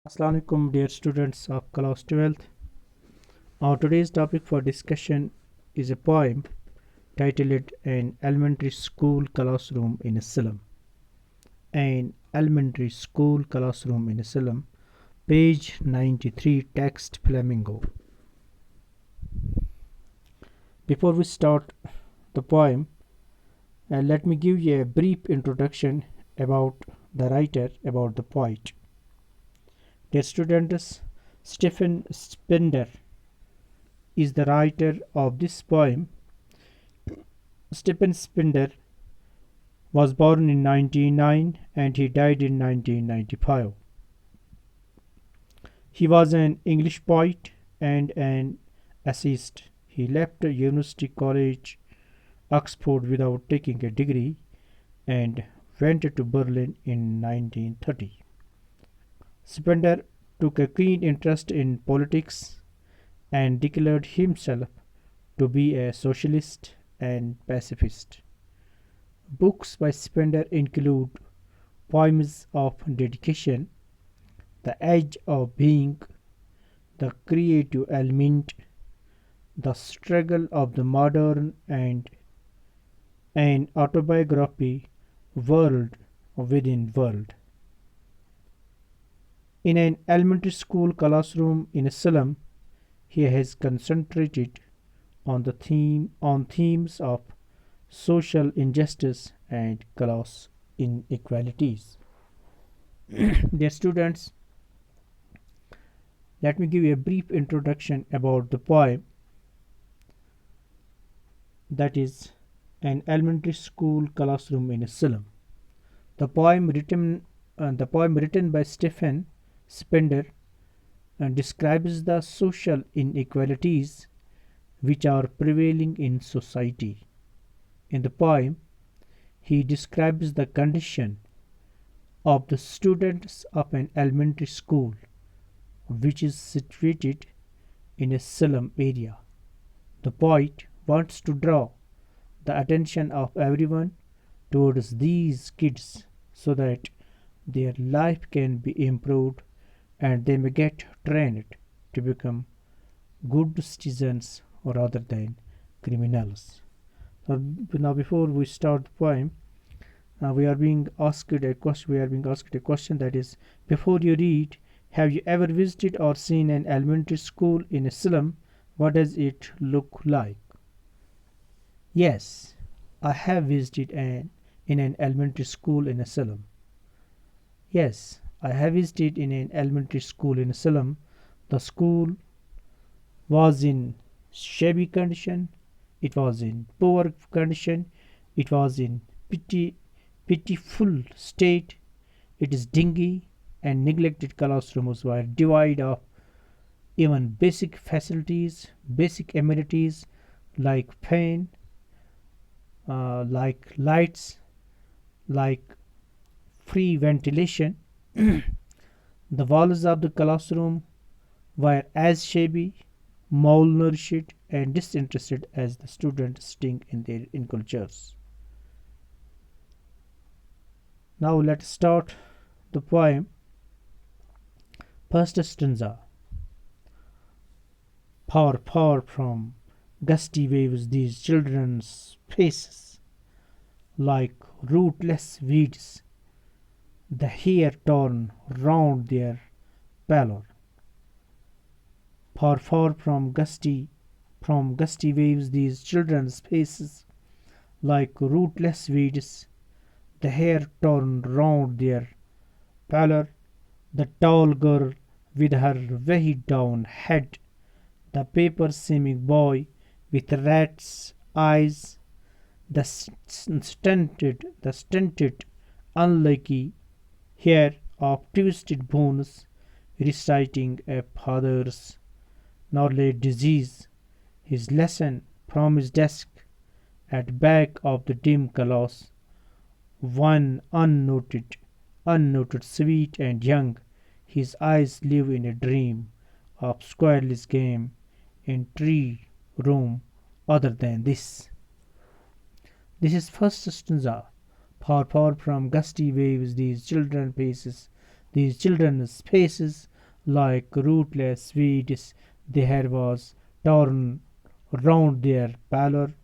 Assalamu alaikum, dear students of class 12th. Our today's topic for discussion is a poem titled An Elementary School Classroom in a Slum. An Elementary School Classroom in a Slum, page 93, text Flamingo. Before we start the poem, let me give you a brief introduction about the writer, about the poet. Dear students, Stephen Spender is the writer of this poem. Stephen Spender was born in 1909 and he died in 1995. He was an English poet and an essayist. He left University College, Oxford without taking a degree and went to Berlin in 1930. Spender took a keen interest in politics and declared himself to be a socialist and pacifist. Books by Spender include Poems of Dedication, The Age of Being, The Creative Element, The Struggle of the Modern, and an autobiography, World Within World. In an elementary school classroom in a slum, he has concentrated on themes of social injustice and class inequalities. Dear students, let me give you a brief introduction about the poem, that is An Elementary School Classroom in a Slum. The poem written by Stephen Spender describes the social inequalities which are prevailing in society. In the poem, he describes the condition of the students of an elementary school which is situated in a slum area. The poet wants to draw the attention of everyone towards these kids so that their life can be improved and they may get trained to become good citizens rather than criminals. Now, before we start the poem, we are being asked a question. That is, before you read, have you ever visited or seen an elementary school in a slum? What does it look like? Yes, I have visited in an elementary school in a slum. Yes, I have visited in an elementary school in a slum. The school was in shabby condition, it was in poor condition, it was in pitiful state, it is dingy and neglected classrooms were devoid of even basic facilities, basic amenities like fan, like lights, like free ventilation. The walls of the classroom were as shabby, malnourished, and disinterested as the students sitting in their enclosures chairs. Now let's start the poem. First stanza. Far, far from gusty waves these children's faces, like rootless weeds, the hair torn round their pallor. Far, far from gusty waves these children's faces, like rootless weeds, the hair torn round their pallor. The tall girl with her weighed down head, the paper seeming boy with rat's eyes, the stunted, unlucky hair of twisted bones, reciting a father's knowledge disease, his lesson from his desk at back of the dim class, one unnoted, sweet and young, his eyes live in a dream of squirrel's game in tree room other than this. This is first stanza. Far, far from gusty waves these children's faces, like rootless weeds. The hair was torn round their pallor.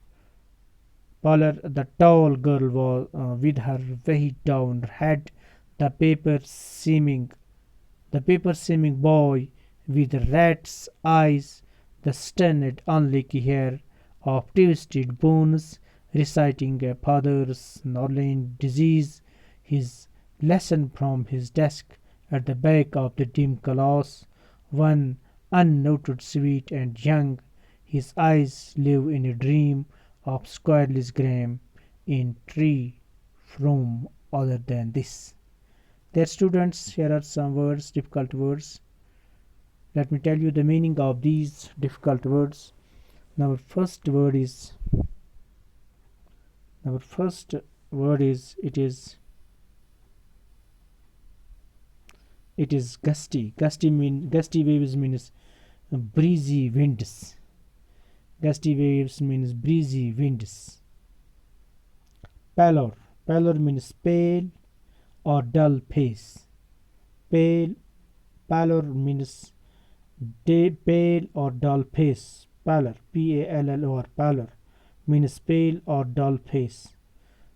The tall girl was with her weight down her head. The paper seeming boy with rat's eyes, the stunned unlucky hair of twisted bones, reciting a father's gnarling disease, his lesson from his desk at the back of the dim class, one unnoted sweet and young, his eyes live in a dream of squirrel's gram in tree from other than this. Dear students, here are some words, difficult words. Let me tell you the meaning of these difficult words. Our first word is our first word is it is gusty. Gusty waves means breezy winds. Gusty waves means breezy winds. Pallor. Pallor means pale or dull face. Pale. Pallor means pale or dull face. Pallor. Pallor. Pallor means pale or dull face.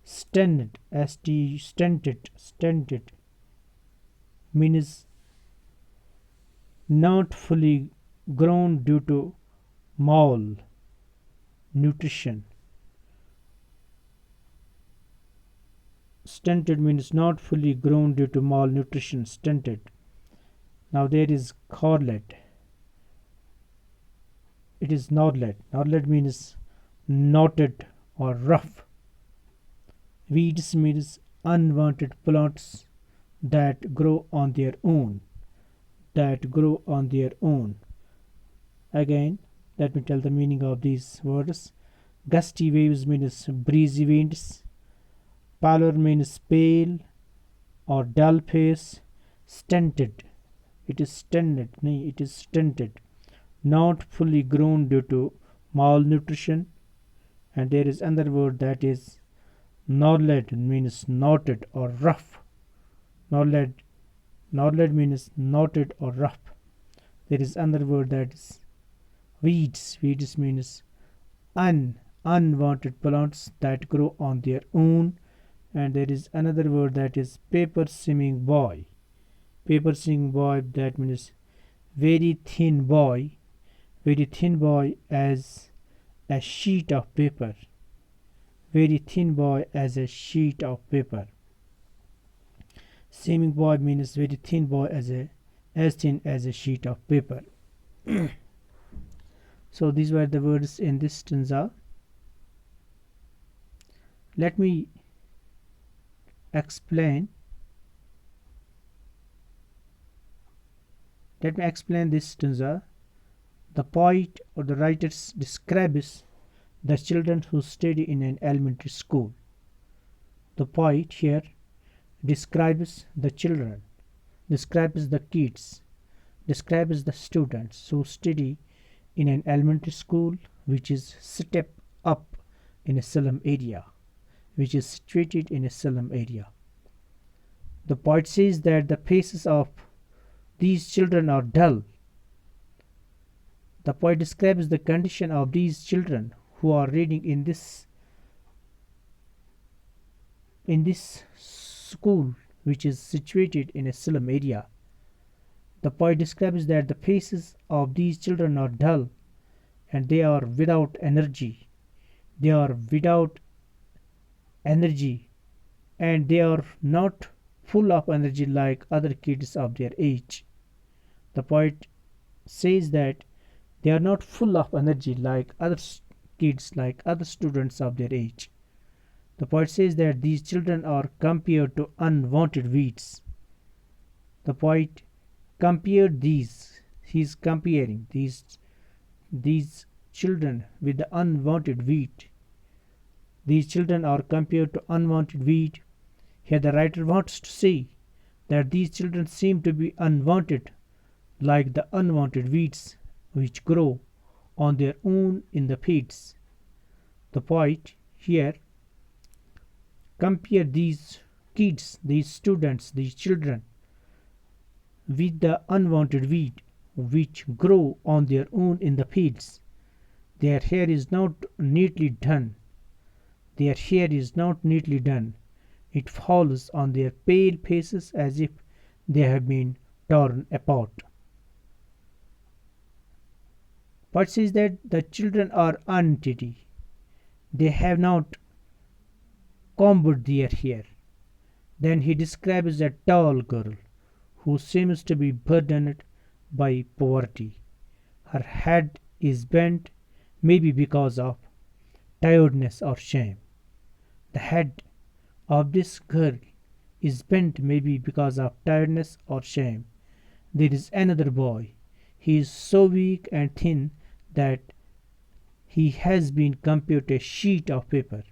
Stunted. Stunted means not fully grown due to malnutrition. Stunted means not fully grown due to malnutrition. Stunted. Now there is corlet. It is knotlet. Knotlet means knotted or rough. Weeds means unwanted plants that grow on their own. That grow on their own. Again, let me tell the meaning of these words. Gusty waves means breezy winds. Pallor means pale or dull face. Stunted. It is stunted. It is stunted. Not fully grown due to malnutrition. And there is another word that is knotlet, means knotted or rough. Knotlet means knotted or rough. There is another word that is weeds. Weeds means unwanted plants that grow on their own. And there is another word that is paper seeming boy. Paper seeming boy, that means very thin boy. Very thin boy as a sheet of paper. Very thin boy as a sheet of paper. Seeming boy means very thin boy as thin as a sheet of paper. So these were the words in this stanza. Let me explain this stanza. The poet or the writer describes the children who study in an elementary school. The poet here describes the children, describes the kids, describes the students who study in an elementary school which is step up in a slum area, which is situated in a slum area. The poet says that the faces of these children are dull. The poet describes the condition of these children who are reading in this school which is situated in a slum area. The poet describes that the faces of these children are dull and they are without energy. They are without energy and they are not full of energy like other kids of their age. The poet says that they are not full of energy like other kids, like other students of their age. The poet says that these children are compared to unwanted weeds. The poet compared these. He is comparing these children with the unwanted weed. These children are compared to unwanted weed. Here the writer wants to say that these children seem to be unwanted, like the unwanted weeds which grow on their own in the fields. The poet here compare these kids, these students, these children with the unwanted weed which grow on their own in the fields. Their hair is not neatly done. Their hair is not neatly done. It falls on their pale faces as if they have been torn apart. But says that the children are untidy. They have not combed their hair. Then he describes a tall girl who seems to be burdened by poverty. Her head is bent, maybe because of tiredness or shame. The head of this girl is bent, maybe because of tiredness or shame. There is another boy. He is so weak and thin that he has been compared to a sheet of paper.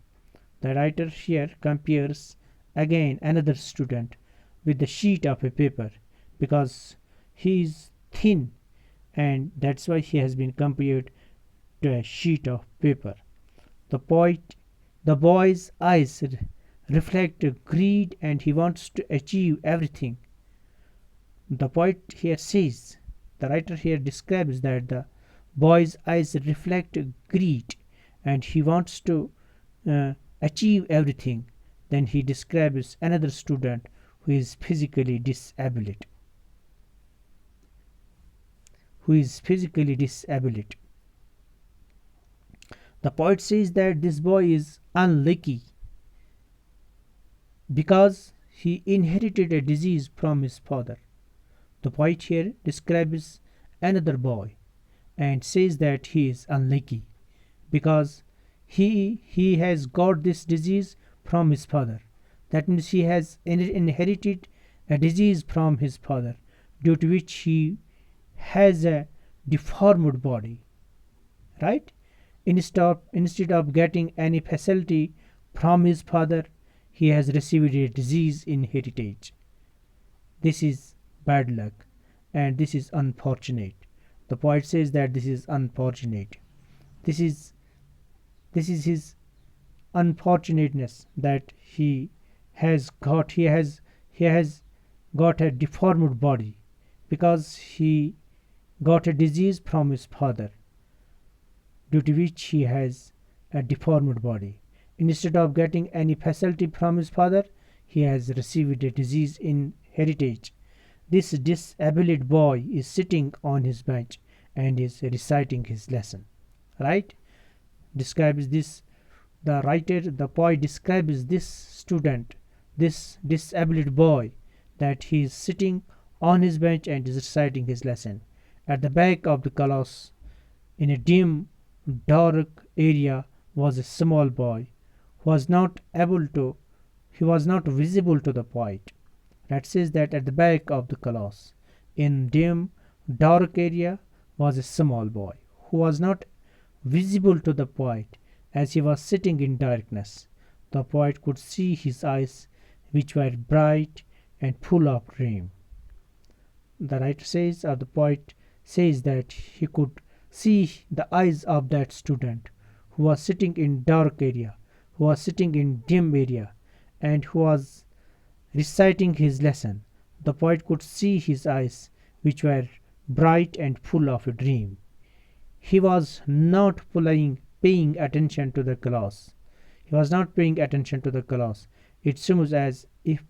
The writer here compares again another student with the sheet of a paper because he is thin, and that's why he has been compared to a sheet of paper. The poet, the boy's eyes reflect greed and he wants to achieve everything. The poet here says, the writer here describes that the boy's eyes reflect greed and he wants to uh, achieve everything. Then he describes another student who is physically disabled. Who is physically disabled. The poet says that this boy is unlucky because he inherited a disease from his father. The poet here describes another boy and says that he is unlucky because he has got this disease from his father. That means he has inherited a disease from his father, due to which he has a deformed body, right? Instead of getting any facility from his father, he has received a disease in heritage. This is bad luck and this is unfortunate. The poet says that this is unfortunate. This is his unfortunateness that he has got a deformed body because he got a disease from his father, due to which he has a deformed body. Instead of getting any facility from his father, he has received a disease in heritage. This disabled boy is sitting on his bench and is reciting his lesson. Right? Describes this, the writer, the poet describes this student, this disabled boy, that he is sitting on his bench and is reciting his lesson. At the back of the class, in a dim, dark area, was a small boy who was not able to, he was not visible to the poet. That says that at the back of the class, in dim, dark area, was a small boy who was not visible to the poet as he was sitting in darkness. The poet could see his eyes, which were bright and full of dream. The writer says, or the poet says, that he could see the eyes of that student who was sitting in dark area, who was sitting in dim area, and who was reciting his lesson. The poet could see his eyes, which were bright and full of a dream. He was not paying attention to the class. He was not paying attention to the class. It seems as if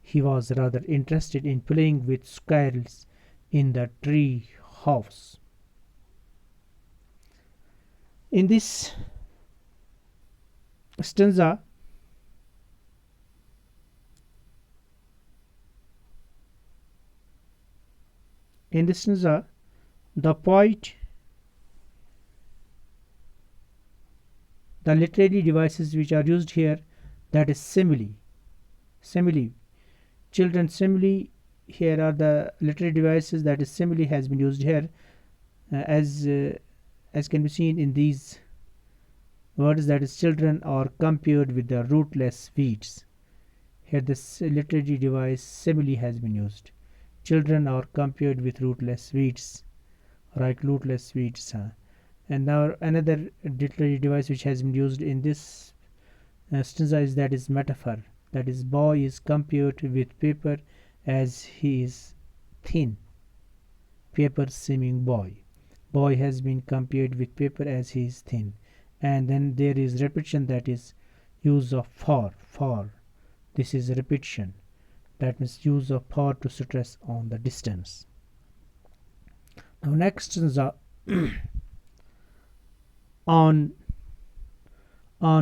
he was rather interested in playing with squirrels in the tree house. In this stanza, the poet, the literary devices which are used here, that is simile. Children, simile. Here are the literary devices, that is simile has been used here, as can be seen in these words, that is children are compared with the rootless weeds. Here the literary device simile has been used. Children are compared with rootless weeds, right? Rootless weeds. And now another literary device which has been used in this stanza is, that is metaphor. That is, boy is compared with paper as he is thin. Paper seeming boy. Boy has been compared with paper as he is thin. And then there is repetition, that is use of for. This is repetition. That means use of for to stress on the distance. Now next is on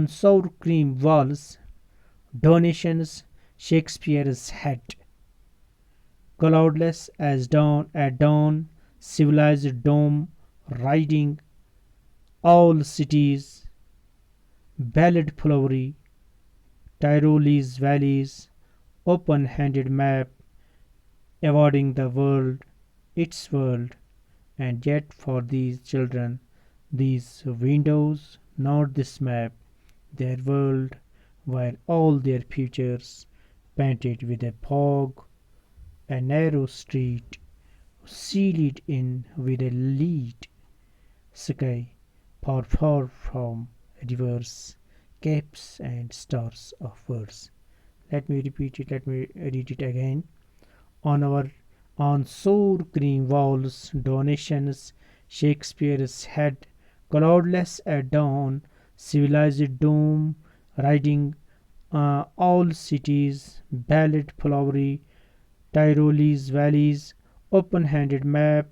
sour cream walls, donations Shakespeare's head. Cloudless as dawn at dawn, civilized dome, riding all cities, ballad flowery, Tyrolese valleys, open-handed map, avoiding the world, its world, and yet for these children, these windows, not this map, their world, while all their futures painted with a fog, a narrow street, sealed in with a lead sky, far from rivers, capes, and stars of words. Let me repeat it, let me read it again. On our on sour cream walls, donations, Shakespeare's head, cloudless at dawn, civilized dome, riding all cities, ballad flowery, Tyrolese valleys, open-handed map,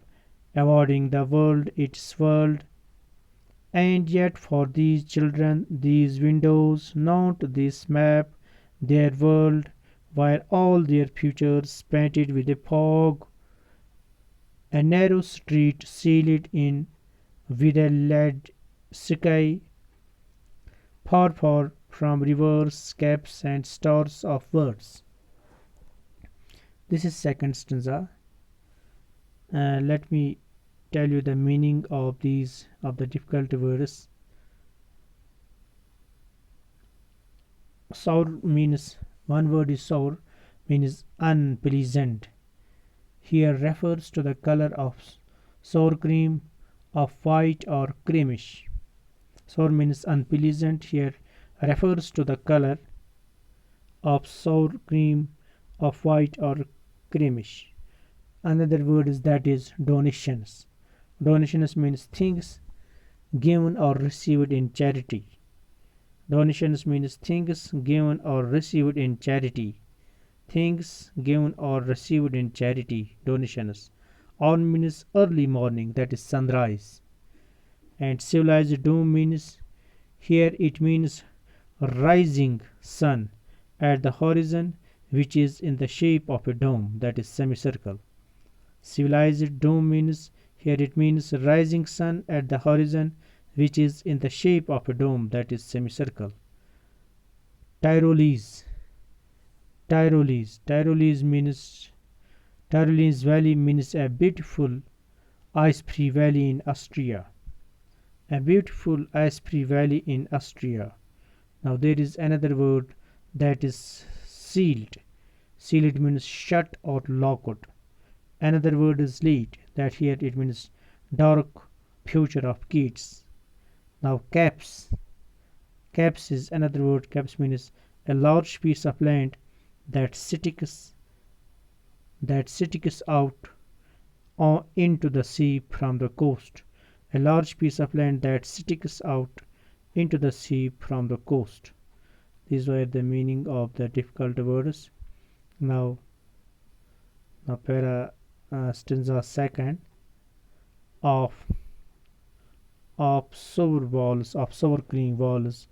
avoiding the world its world. And yet for these children, these windows, not this map, their world, while all their futures painted with a fog, a narrow street sealed in with a lead sky, far from rivers, capes, and stars of words. This is second stanza. Let me tell you the meaning of these of the difficult words. Sour means, one word is sour, means unpleasant. Here refers to the color of sour cream of white or creamish. Sour means unpleasant. Here refers to the color of sour cream of white or creamish. Another word is, that is donations. Donations means things given or received in charity. Donations means things given or received in charity. Things given or received in charity. Donations. On means early morning, that is sunrise. And civilized dome means, here it means rising sun at the horizon, which is in the shape of a dome, that is semicircle. Civilized dome means, here it means rising sun at the horizon, which is in the shape of a dome, that is semicircle. Tyrolese. Tyrolese means, Tyrolese valley means a beautiful ice-free valley in Austria. A beautiful ice-free valley in Austria. Now there is another word, that is sealed. Sealed means shut or locked. Another word is late, that here it means dark future of kids. Now caps. Caps is another word. Caps means a large piece of land that sticks out into the sea from the coast. A large piece of land that sticks out into the sea from the coast. These were the meaning of the difficult words. Now stanza second. of sour cream walls,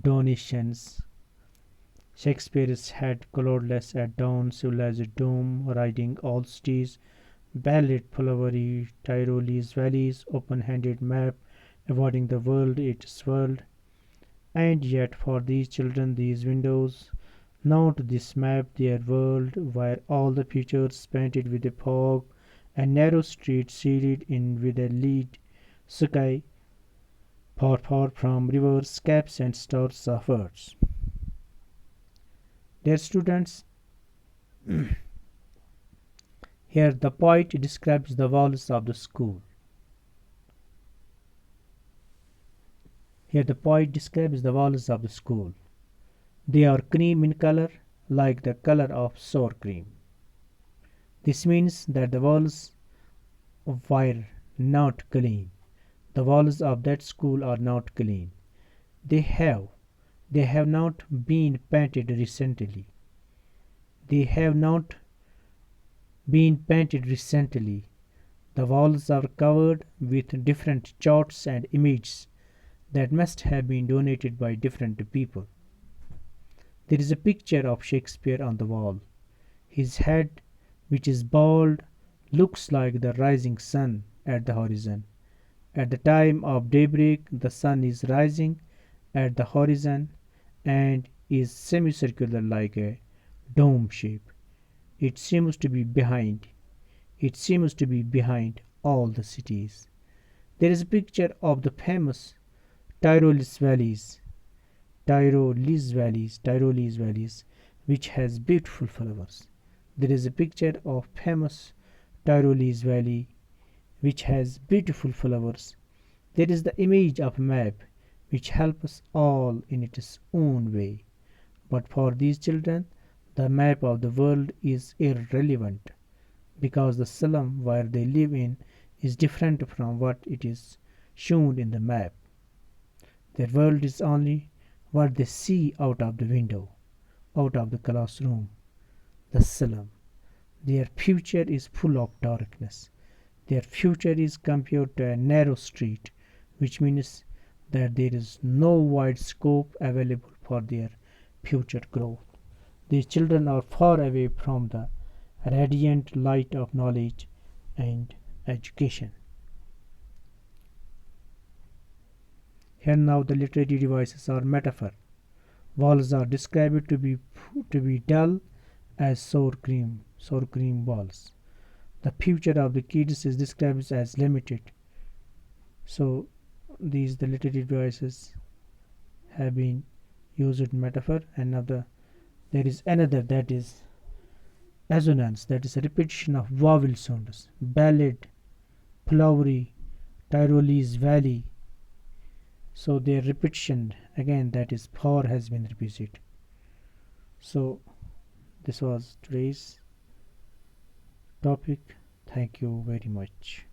donations. Shakespeare's head, cloudless at dawn, civilized dome, riding all cities, ballad flowery, Tyrolese valleys, open-handed map, avoiding the world its world. And yet for these children, these windows, not this map, their world, where all the features painted with a fog, a narrow street sealed in with a lead sky, far from rivers, caps, and stars of words. Dear students, here the poet describes the walls of the school. Here the poet describes the walls of the school. They are cream in color, like the color of sour cream. This means that the walls were not clean. The walls of that school are not clean. They have they have not been painted recently. They have not been painted recently. The walls are covered with different charts and images that must have been donated by different people. There is a picture of Shakespeare on the wall. His head, which is bald, looks like the rising sun at the horizon. At the time of daybreak, the sun is rising at the horizon and is semicircular like a dome shape. It seems to be behind. It seems to be behind all the cities. There is a picture of the famous Tyrolese valleys, Tyrolese valleys, which has beautiful flowers. There is a picture of famous Tyrolese valley, which has beautiful flowers. There is the image of a map, which helps us all in its own way. But for these children, the map of the world is irrelevant because the slum where they live in is different from what it is shown in the map. Their world is only what they see out of the window, out of the classroom, the slum. Their future is full of darkness. Their future is compared to a narrow street, which means that there is no wide scope available for their future growth. These children are far away from the radiant light of knowledge and education. Here now the literary devices are metaphor. Walls are described to be dull as sour cream walls. The future of the kids is described as limited. So these the literary devices have been used in metaphor, and now there is another, that is assonance, that is a repetition of vowel sounds. Ballad, flowery, Tyrolese valley. So their repetition again, that is power has been repeated. So this was today's topic. Thank you very much.